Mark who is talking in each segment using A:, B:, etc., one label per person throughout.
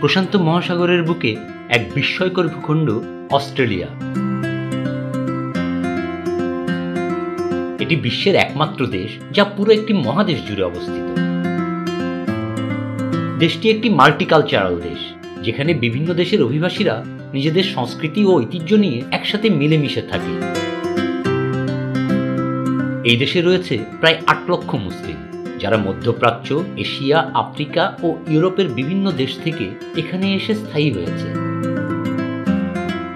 A: প্রশান্ত মহাসাগরের বুকে এক বিস্ময়কর ভূখণ্ড অস্ট্রেলিয়া। এটি বিশ্বের একমাত্র দেশ যা পুরো একটি মহাদেশ জুড়ে অবস্থিত। দেশটি একটি মাল্টিকালচারাল দেশ, যেখানে বিভিন্ন দেশের অভিবাসীরা নিজেদের সংস্কৃতি ও ঐতিহ্য নিয়ে একসাথে মিলেমিশে থাকে। এই দেশে রয়েছে প্রায় ৮ লক্ষ মুসলিম, যারা মধ্যপ্রাচ্য, এশিয়া, আফ্রিকা ও ইউরোপের বিভিন্ন দেশ থেকে এখানে এসে স্থায়ী হয়েছে।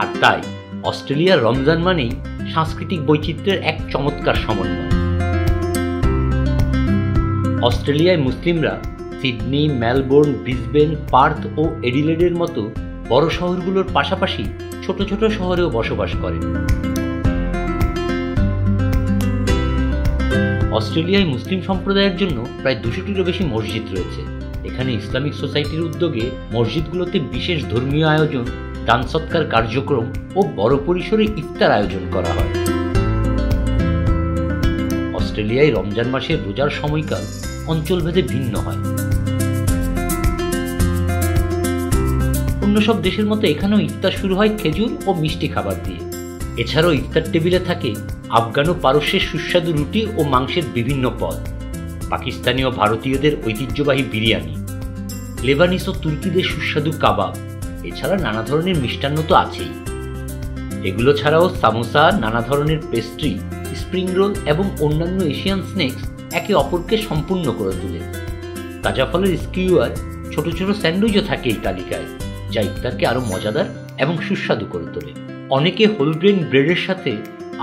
A: আর তাই অস্ট্রেলিয়ার রমজান মানেই সাংস্কৃতিক বৈচিত্র্যের এক চমৎকার সমন্বয়। অস্ট্রেলিয়ায় মুসলিমরা সিডনি, মেলবোর্ন, ব্রিসবেন, পার্থ ও এডিলেডের মতো বড় শহরগুলোর পাশাপাশি ছোট ছোট শহরেও বসবাস করেন। অস্ট্রেলিয়ায় মুসলিম সম্প্রদায়ের জন্য প্রায় 200টিরও বেশি মসজিদ রয়েছে। এখানে ইসলামিক সোসাইটির উদ্যোগে মসজিদগুলোতে বিশেষ ধর্মীয় আয়োজন, দান সৎকার কার্যক্রম ও বড় পরিসরে ইফতার আয়োজন করা হয়। অস্ট্রেলিয়ায় রমজান মাসের রোজার সময়কাল অঞ্চলভেদে ভিন্ন হয়। অন্য সব দেশের মতো এখানেও ইফতার শুরু হয় খেজুর ও মিষ্টি খাবার দিয়ে। এছাড়াও ইফতার টেবিলে থাকে আফগান ও পারস্যের সুস্বাদু রুটি ও মাংসের বিভিন্ন পদ, পাকিস্তানি ও ভারতীয়দের ঐতিহ্যবাহী বিরিয়ানি, লেবানিস ও তুর্কিদের সুস্বাদু কাবাব, এছাড়া নানা ধরনের মিষ্টান্ন তো আছেই। এগুলো ছাড়াও সামোসা, নানা ধরনের পেস্ট্রি, স্প্রিং রোল এবং অন্যান্য এশিয়ান স্ন্যাক্স একে অপরকে সম্পূর্ণ করে তোলে। তাজা ফলের স্কিউয়ার, ছোট ছোট স্যান্ডউইচও থাকে এই তালিকায়, যা ইফতারকে আরও মজাদার এবং সুস্বাদু করে তোলে। অনেকে হোলগ্রেন ব্রেডের সাথে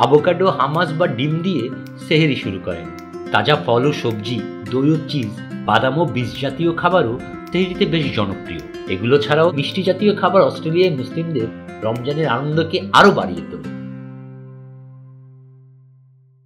A: আভোকাডো, হামাস বা ডিম দিয়ে সেহেরি শুরু করেন। তাজা ফল ও সবজি, দই ও চিজ, বাদাম ও বীজ জাতীয় খাবারও সেহেরিতে বেশ জনপ্রিয়। এগুলো ছাড়াও মিষ্টি জাতীয় খাবার অস্ট্রেলিয়ায় মুসলিমদের রমজানের আনন্দকে আরও বাড়িয়ে তোলে।